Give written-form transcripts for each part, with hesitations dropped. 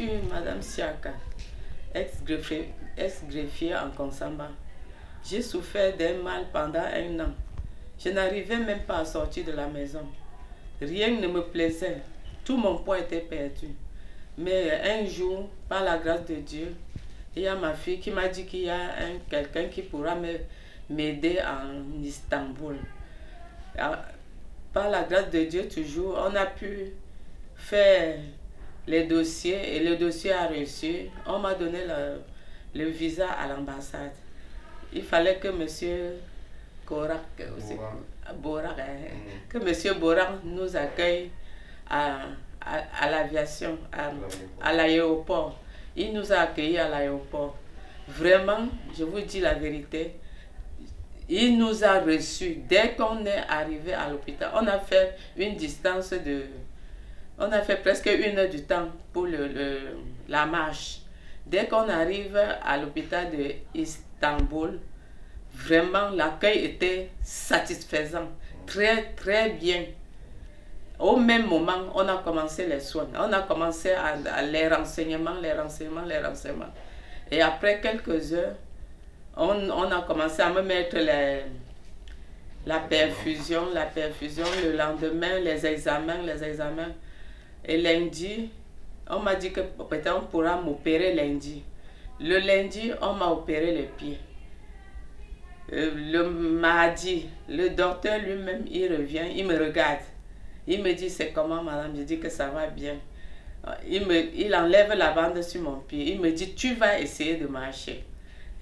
suis Madame Siaka, ex-greffier en Konsamba. J'ai souffert d'un mal pendant 1 an. Je n'arrivais même pas à sortir de la maison. Rien ne me plaisait. Tout mon poids était perdu. Mais un jour, par la grâce de Dieu, il y a ma fille qui m'a dit qu'il y a quelqu'un qui pourra m'aider en Istanbul. Par la grâce de Dieu, toujours, on a pu faire les dossiers et le dossier a reçu. On m'a donné le visa à l'ambassade. Il fallait que M. Borak, que M. Borak nous accueille à l'aviation, à l'aéroport. Il nous a accueillis à l'aéroport. Vraiment, je vous dis la vérité, il nous a reçus. Dès qu'on est arrivé à l'hôpital, on a fait une distance de... On a fait presque 1 heure du temps pour la marche. Dès qu'on arrive à l'hôpital de Istanbul, vraiment l'accueil était satisfaisant, très très bien. Au même moment, on a commencé les soins, on a commencé les renseignements. Et après quelques heures, on a commencé à me mettre la perfusion. Le lendemain, les examens. Et lundi, on m'a dit que peut-être on pourra m'opérer lundi. Le lundi, on m'a opéré les pieds. Le mardi, le docteur lui-même, il revient, il me regarde. Il me dit, c'est comment madame? Je dis que ça va bien. Il enlève la bande sur mon pied. Il me dit, tu vas essayer de marcher.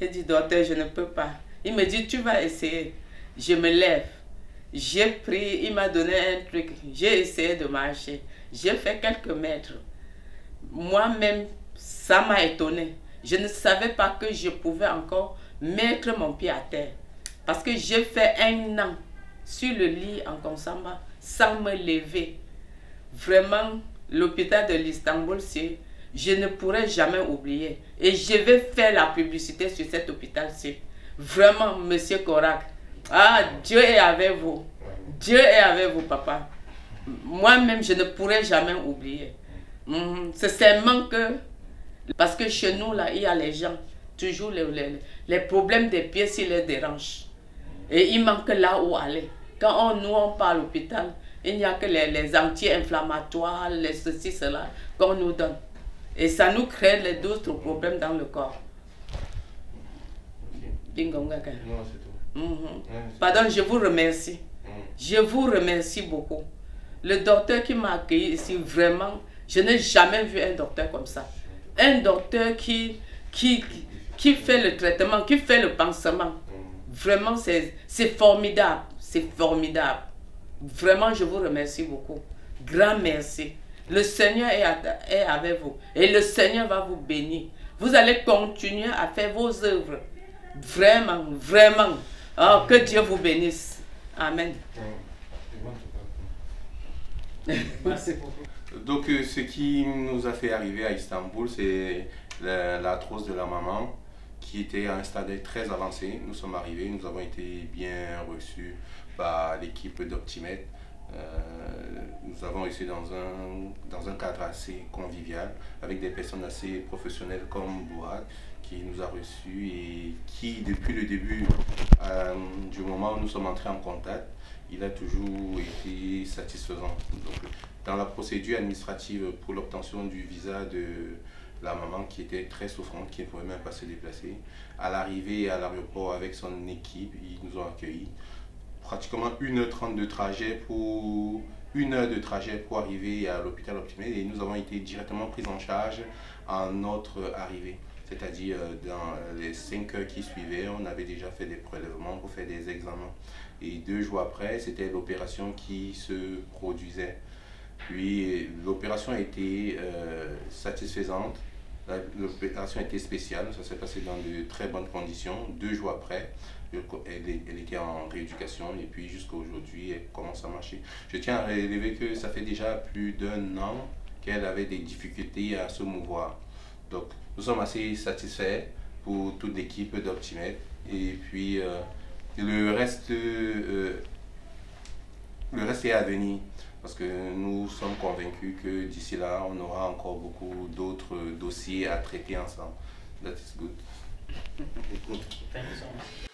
Je dis, docteur, je ne peux pas. Il me dit, tu vas essayer. Je me lève. J'ai pris, il m'a donné un truc. J'ai essayé de marcher. J'ai fait quelques mètres. Moi-même, ça m'a étonné. Je ne savais pas que je pouvais encore mettre mon pied à terre. Parce que j'ai fait 1 an sur le lit en Konsamba sans me lever. Vraiment, l'hôpital de l'Istanbul, je ne pourrai jamais oublier. Et je vais faire la publicité sur cet hôpital-ci. Vraiment, Monsieur Korak. Ah, Dieu est avec vous. Dieu est avec vous, papa. Moi-même, je ne pourrai jamais oublier. C'est seulement que... Parce que chez nous, là, il y a les gens, toujours les problèmes des pieds s'ils les dérangent. Et il manque là où aller. Quand nous, on part à l'hôpital, il n'y a que les anti-inflammatoires, les ceci, cela, qu'on nous donne. Et ça nous crée d'autres problèmes dans le corps. Non, c'est tout. Pardon, je vous remercie. Je vous remercie beaucoup. Le docteur qui m'a accueilli ici, vraiment, je n'ai jamais vu un docteur comme ça. Un docteur qui fait le traitement, qui fait le pansement. Vraiment, c'est formidable. C'est formidable. Vraiment, je vous remercie beaucoup. Grand merci. Le Seigneur est avec vous. Et le Seigneur va vous bénir. Vous allez continuer à faire vos œuvres. Vraiment, vraiment. Oh, que Dieu vous bénisse. Amen. Merci beaucoup. Donc, ce qui nous a fait arriver à Istanbul, c'est l'arthrose de la maman qui était à un stade très avancé. Nous sommes arrivés, nous avons été bien reçus par l'équipe d'Optimed. Nous avons été dans un cadre assez convivial avec des personnes assez professionnelles comme Borak qui nous a reçus et qui, depuis le début du moment où nous sommes entrés en contact, il a toujours été satisfaisant. Donc, dans la procédure administrative pour l'obtention du visa de la maman qui était très souffrante, qui ne pouvait même pas se déplacer, à l'arrivée à l'aéroport avec son équipe, ils nous ont accueillis. Pratiquement 1h30 de trajet pour 1 heure de trajet pour arriver à l'hôpital Optimed et nous avons été directement pris en charge à notre arrivée. C'est-à-dire dans les 5 heures qui suivaient, on avait déjà fait des prélèvements pour faire des examens. Et 2 jours après, c'était l'opération qui se produisait. Puis l'opération a été satisfaisante, l'opération était spéciale, ça s'est passé dans de très bonnes conditions. 2 jours après, elle était en rééducation et puis jusqu'à aujourd'hui, elle commence à marcher. Je tiens à relever que ça fait déjà plus d'1 an qu'elle avait des difficultés à se mouvoir. Donc nous sommes assez satisfaits pour toute l'équipe d'Optimed et puis le reste le reste est à venir. Parce que nous sommes convaincus que d'ici là, on aura encore beaucoup d'autres dossiers à traiter ensemble. That is good. Thank you so much.